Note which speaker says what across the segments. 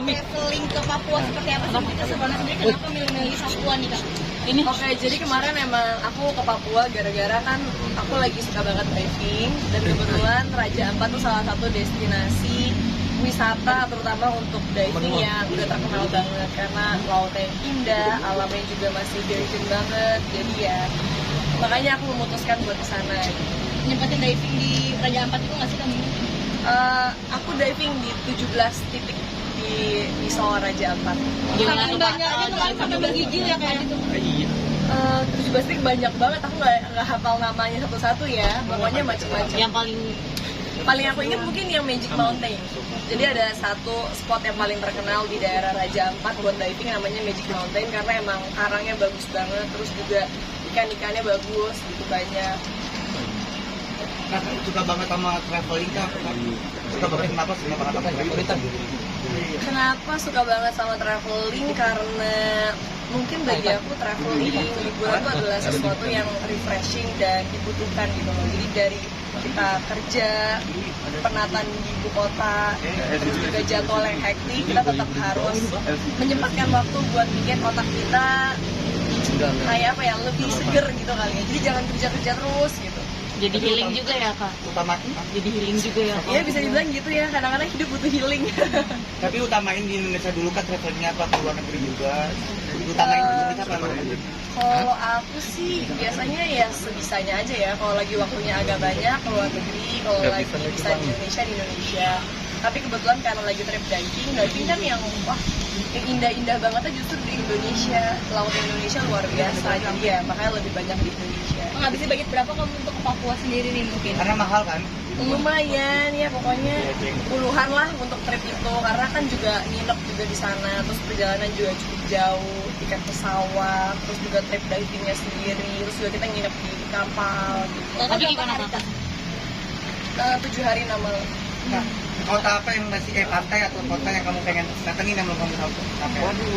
Speaker 1: traveling ke Papua seperti apa sih? Kita sebenarnya sendiri kenapa milih-milih Papua nih Kak?
Speaker 2: Oke, jadi kemarin emang aku ke Papua gara-gara kan aku lagi suka banget diving dan kebetulan Raja Ampat tuh salah satu destinasi wisata terutama untuk diving yang udah terkenal banget karena lautnya yang indah, alamnya juga masih virgin banget. Jadi ya makanya aku memutuskan buat kesana.
Speaker 1: Nyempatin diving di Raja Ampat itu nggak sih kamu?
Speaker 2: Aku diving di 17 titik di Soal Raja Ampat.
Speaker 1: Saking banyaknya kemarin sampai bergigil ya kayak gitu.
Speaker 2: 17 titik banyak banget, aku nggak hafal namanya satu-satu ya. Pokoknya macam-macam.
Speaker 1: Yang
Speaker 2: paling aku ingat mungkin yang Magic Mountain. Jadi ada satu spot yang paling terkenal di daerah Raja Ampat buat diving namanya Magic Mountain karena emang karangnya bagus banget, terus juga ikan-ikannya bagus gitu banyak.
Speaker 3: Nah, suka banget sama traveling Kak. Suka banget kenapa traveling?
Speaker 2: Kenapa suka banget sama traveling? Karena mungkin bagi aku traveling liburan itu adalah sesuatu yang refreshing dan dibutuhkan gitu loh. Jadi dari kita kerja, penatan di ibu kota, terus juga jadwal yang hektik, kita tetap harus menyempatkan waktu buat bikin otak kita kayak apa ya, lebih seger gitu kali ya. Jadi jangan kerja-kerja terus gitu.
Speaker 1: jadi healing juga ya Kak? Jadi healing juga ya Kak?
Speaker 2: Iya bisa dibilang gitu ya, kadang-kadang hidup butuh healing.
Speaker 3: Tapi utamain di Indonesia dulu Kak, travelingnya apa ke luar negeri juga? Utamain di Indonesia apa?
Speaker 2: Kalau aku sih biasanya ya sebisanya aja ya. Kalau lagi waktunya agak banyak ke luar negeri, kalau lagi bisa di Indonesia. Tapi kebetulan karena lagi trip diving kan yang yang indah-indah bangetnya justru di Indonesia. Laut Indonesia luar biasa, jadi ya makanya lebih banyak di Indonesia.
Speaker 1: Ngabisin budget berapa kamu untuk ke Papua sendiri nih mungkin?
Speaker 3: Karena mahal kan?
Speaker 2: Lumayan ya, pokoknya puluhan lah untuk trip itu karena kan juga nginep juga di sana, terus perjalanan juga cukup jauh, tiket pesawat, terus juga trip divingnya sendiri, terus juga kita nginep di kapal gitu.
Speaker 1: Tapi gimana Kak?
Speaker 2: 7 hari 6 malam.
Speaker 3: Nah, kota apa yang masih pantai atau kota yang kamu pengen datengin yang belum kamu tahu?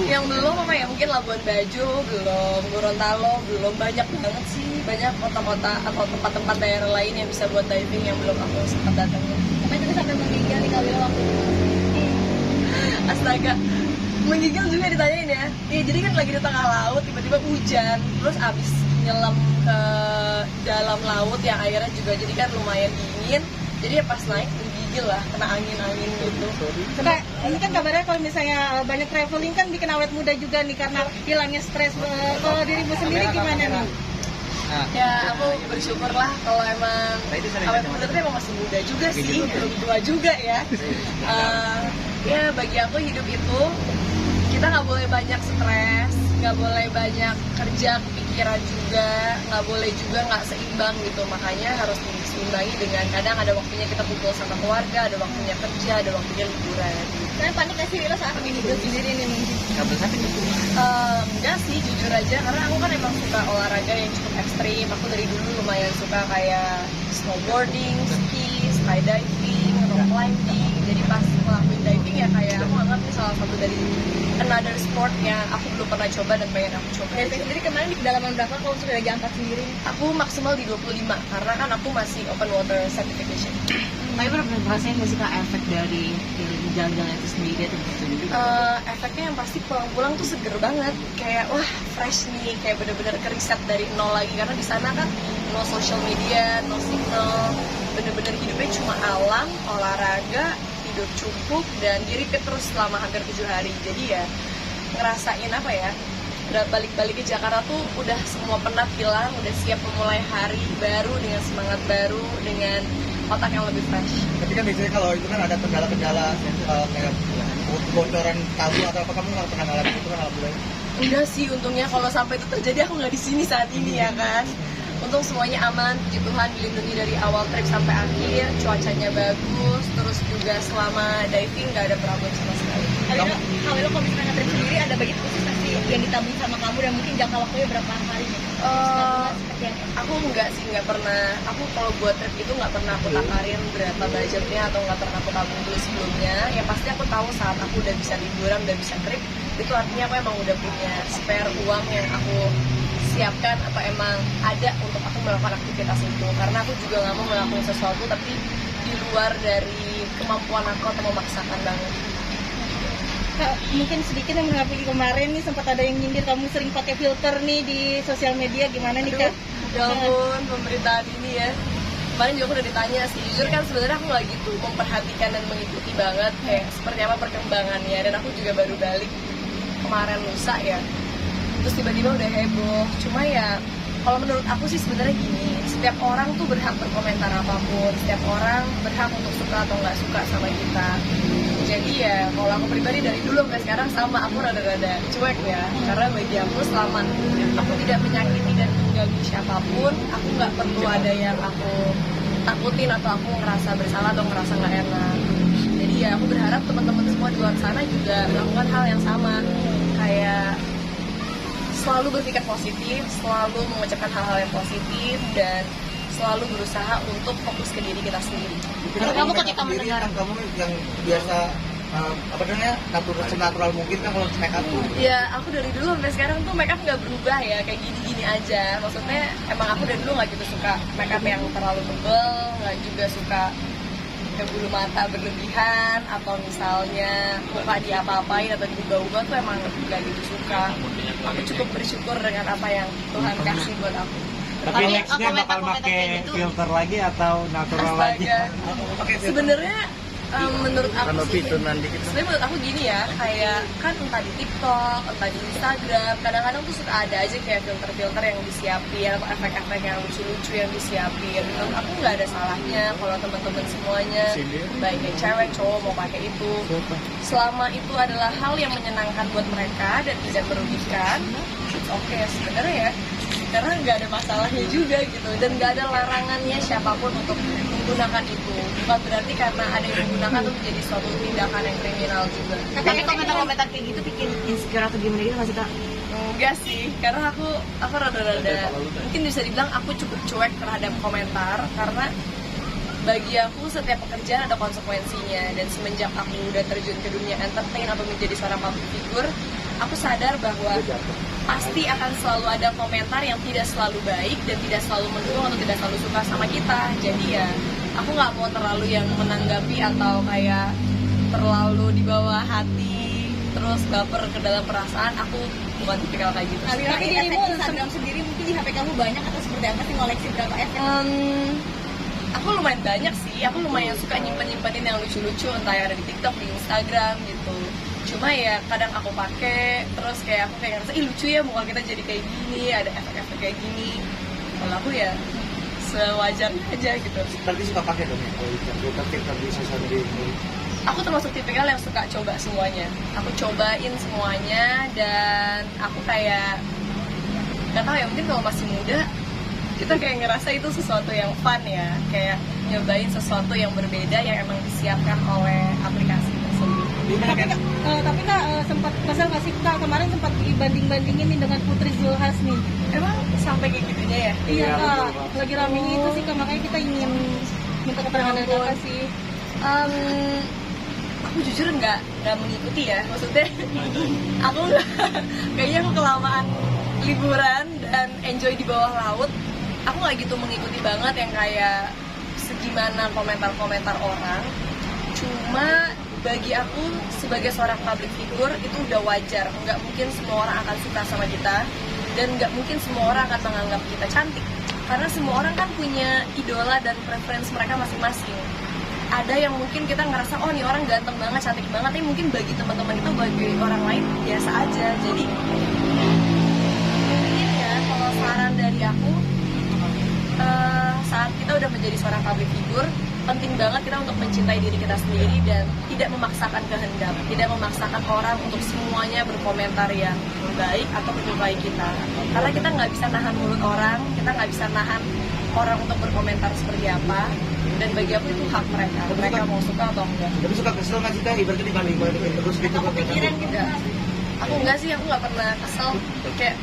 Speaker 2: Yang belum apa ya, mungkin Labuan Bajo belum, Gorontalo belum, banyak banget sih, banyak kota-kota atau tempat-tempat daerah lain yang bisa buat diving yang belum aku sempat datengin.
Speaker 1: Sampai tadi sampai meninggal nih kalau waktu
Speaker 2: Astaga, menggigil juga ditanyain ya. Iya, jadi kan lagi di tengah laut, tiba-tiba hujan, terus abis nyelam ke dalam laut yang airnya juga jadi kan lumayan dingin. Jadi ya pas naik menggigil lah, kena angin-angin gitu.
Speaker 1: Kak, ini kan kabarnya kalau misalnya banyak traveling kan bikin awet muda juga nih karena hilangnya stres. Kalau dirimu sendiri gimana nih?
Speaker 2: Ya aku bersyukur lah kalau emang awet muda tuh emang masih muda juga sih, belum tua juga ya. Ya bagi aku hidup itu kita nggak boleh banyak stres, nggak boleh banyak kerja kepikiran juga, nggak boleh juga nggak seimbang gitu. Makanya harus diseimbangi dengan kadang ada waktunya kita kumpul sama keluarga, ada waktunya kerja, ada waktunya liburan.
Speaker 1: Kalian panik gak sih Lila saat ini hidup sendiri nih mungkin?
Speaker 2: Enggak sih, jujur aja, karena aku kan emang suka olahraga yang cukup ekstrim. Aku dari dulu lumayan suka kayak snowboarding, ski, skydiving, rock climbing. Jadi pas ngelakuin diving ya kayak aku anggap ini salah satu dari another sport yang aku belum pernah coba dan pengen aku coba.
Speaker 1: Diving sendiri kemarin di kedalaman berapa kalau sudah Raja Ampat sendiri?
Speaker 2: Aku maksimal di 25 karena kan aku masih open water certification.
Speaker 1: Tapi pernah ngerasain nggak sih Kak efek dari jalan-jalan itu sendiri atau gitu?
Speaker 2: Efeknya yang pasti pulang-pulang tuh seger banget, kayak wah fresh nih, kayak bener-bener keriset dari nol lagi karena di sana kan no social media, no signal, bener-bener hidupnya cuma alam, olahraga, tidur cukup dan di-repeat terus selama hampir 7 hari. Jadi ya ngerasain apa ya, udah balik-balik ke Jakarta tuh udah semua penat hilang, udah siap memulai hari baru dengan semangat baru, dengan otak yang lebih fresh.
Speaker 3: Tapi kan biasanya kalau itu kan ada kendala-kendala kayak bocoran kabel atau apa, kamu nggak pernah ngalamin itu kan? Alhamdulillah.
Speaker 2: Enggak sih, untungnya kalau sampai itu terjadi aku nggak di sini saat ini ya kan. Untung semuanya aman, puji Tuhan dilindungi dari awal trip sampai akhir, cuacanya bagus, terus juga selama diving nggak ada problem sama sekali.
Speaker 1: Kalau kalau misalnya trip sendiri ada budget khusus pasti yang ditabung sama kamu dan mungkin jangka waktunya berapa hari nih?
Speaker 2: Aku nggak pernah. Aku kalau buat trip itu nggak pernah aku takarin berapa budgetnya atau nggak pernah aku tabung dulu sebelumnya. Ya pasti aku tahu saat aku udah bisa liburan, udah bisa trip, itu artinya aku emang udah punya spare uang yang aku siapkan apa emang ada untuk aku melakukan aktivitas itu. Karena aku juga nggak mau melakukan sesuatu tapi di luar dari kemampuan aku atau memaksakan banget.
Speaker 1: Kak, mungkin sedikit yang menanggapi kemarin nih sempat ada yang nyindir kamu sering pakai filter nih di sosial media, gimana nih Kak?
Speaker 2: Ya ampun, pemberitaan ini ya. Kemarin juga aku udah ditanya sih, jujur kan sebenarnya aku nggak gitu memperhatikan dan mengikuti banget kayak seperti apa perkembangannya, dan aku juga baru balik kemarin lusa ya, terus tiba-tiba udah heboh. Cuma ya kalau menurut aku sih sebenarnya gini, setiap orang tuh berhak berkomentar apapun, setiap orang berhak untuk suka atau nggak suka sama kita. Jadi ya kalau aku pribadi dari dulu sampai sekarang sama, aku rada-rada cuek ya, karena bagi aku selama aku tidak menyakiti dan mengganggu siapapun, aku nggak perlu ada yang aku takutin atau aku ngerasa bersalah atau ngerasa nggak enak. Jadi ya aku berharap teman-teman semua di luar sana juga melakukan hal yang sama, kayak selalu berpikir positif, selalu mengucapkan hal-hal yang positif, dan selalu berusaha untuk fokus ke diri kita sendiri.
Speaker 1: Kamu ketika
Speaker 3: sendiri
Speaker 1: mendengar-
Speaker 3: kan kamu yang biasa apa namanya natural mungkin kan kalau make up tuh.
Speaker 2: Ya, aku dari dulu sampai sekarang tuh make up nggak berubah ya, kayak gini-gini aja. Maksudnya emang aku dari dulu nggak gitu suka make up yang terlalu tebel, nggak juga suka kayak bulu mata berlebihan, atau misalnya muka diapa-apain atau diubah-ubah tuh emang nggak gitu suka. Aku cukup bersyukur dengan apa yang Tuhan kasih buat aku.
Speaker 4: Tapi nextnya bakal pakai filter lagi atau natural lagi?
Speaker 2: Astaga.
Speaker 3: Pakai filter.
Speaker 2: Sebenarnya menurut aku sih,
Speaker 3: nanti kita.
Speaker 2: sebenarnya menurut aku gini ya, kayak kan entah di TikTok, entah di Instagram, kadang-kadang tuh suka ada aja kayak filter-filter yang disiapin atau efek-efek yang lucu-lucu yang disiapin. Menurut aku nggak ada salahnya kalau teman-teman semuanya, baik yang cewek, cowok mau pakai itu, selama itu adalah hal yang menyenangkan buat mereka dan tidak merugikan, oke sebenarnya ya, karena nggak ada masalahnya juga gitu, dan nggak ada larangannya siapapun untuk menggunakan itu. Bukan berarti karena ada yang menggunakan itu menjadi suatu tindakan yang kriminal juga.
Speaker 1: Tapi komentar-komentar kayak gitu bikin insecure atau gimana gitu nggak sih Kak?
Speaker 2: Enggak sih, karena aku rada-rada mungkin bisa dibilang aku cukup cuek terhadap komentar, karena bagi aku setiap pekerjaan ada konsekuensinya, dan semenjak aku udah terjun ke dunia entertain atau menjadi seorang public figure, aku sadar bahwa pasti akan selalu ada komentar yang tidak selalu baik dan tidak selalu mendukung atau tidak selalu suka sama kita. Jadi ya aku nggak mau terlalu yang menanggapi atau kayak terlalu di bawah hati terus baper ke dalam perasaan. Aku bukan tipikal kayak gitu.
Speaker 1: Tapi dirimu Instagram sendiri mungkin di HP kamu banyak atau seperti apa sih, koleksi berapa efek?
Speaker 2: Aku lumayan banyak sih, aku lumayan suka nyimpen-nyimpenin yang lucu-lucu, entah yang ada di TikTok, di Instagram gitu. Cuma ya kadang aku pakai, terus kayak aku kayak ngerasa, ih lucu ya muka kita jadi kayak gini, ada efek-efek kayak gini. Kalau aku ya sewajarnya aja gitu.
Speaker 3: Berarti suka pakai dong ya kalau filter di sosial media ini.
Speaker 2: Aku termasuk tipikal yang suka coba semuanya. Aku cobain semuanya, dan aku kayak nggak tahu ya, mungkin kalau masih muda kita kayak ngerasa itu sesuatu yang fun ya, kayak nyobain sesuatu yang berbeda yang emang disiapkan oleh aplikasi tersebut.
Speaker 1: Tapi Kak sempat kesel nggak sih Kak, kemarin sempat dibanding-bandingin nih dengan Putri Zulhas nih?
Speaker 2: Emang sampai kayak gitunya ya?
Speaker 1: Iya Kak, lagi rame itu sih Kak, makanya kita ingin minta keterangan dari Kakak sih.
Speaker 2: Aku jujur nggak mengikuti ya, maksudnya aku nggak, kayaknya aku kelamaan liburan dan enjoy di bawah laut. Aku nggak gitu mengikuti banget yang kayak segimana komentar-komentar orang. Cuma bagi aku sebagai seorang public figure itu udah wajar. Nggak mungkin semua orang akan suka sama kita, dan nggak mungkin semua orang akan menganggap kita cantik, karena semua orang kan punya idola dan preferensi mereka masing-masing. Ada yang mungkin kita ngerasa, oh ini orang ganteng banget, cantik banget, tapi mungkin bagi teman-teman itu, bagi orang lain biasa aja. Jadi mungkin ya kalau saran dari aku, saat kita udah menjadi seorang public figure, penting banget kita untuk mencintai diri kita sendiri dan tidak memaksakan kehendak, tidak memaksakan orang untuk semuanya berkomentar yang baik atau menyukai kita. Karena kita nggak bisa nahan mulut orang, kita nggak bisa nahan orang untuk berkomentar seperti apa. Dan bagi aku itu hak mereka, mereka mau suka atau enggak.
Speaker 3: Tapi suka kesel nggak sih Kak, ibaratnya dibanding-bandingin terus gitu kan?
Speaker 2: Kepikiran gitu. Aku enggak sih, aku nggak pernah kesel. Kayak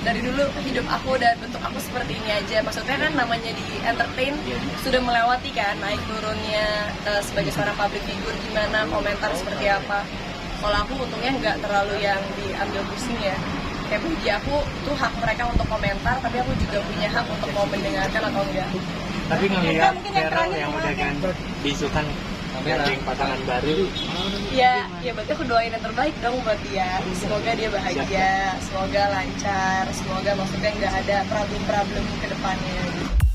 Speaker 2: dari dulu hidup aku dan bentuk aku seperti ini aja. Maksudnya kan namanya di entertain sudah melewati kan naik turunnya sebagai seorang public figure, gimana komentar seperti apa. Kalau aku untungnya nggak terlalu yang diambil pusing ya. Kayak bagi aku itu hak mereka untuk komentar, tapi aku juga punya hak untuk mau mendengarkan atau enggak.
Speaker 4: Tapi ngelihat Cheryl yang udah kan diisukan
Speaker 5: gandeng pasangan baru.
Speaker 2: Ya berarti aku doain yang terbaik dong buat dia. Semoga dia bahagia, semoga lancar, semoga maksudnya nggak ada problem-problem ke depannya gitu.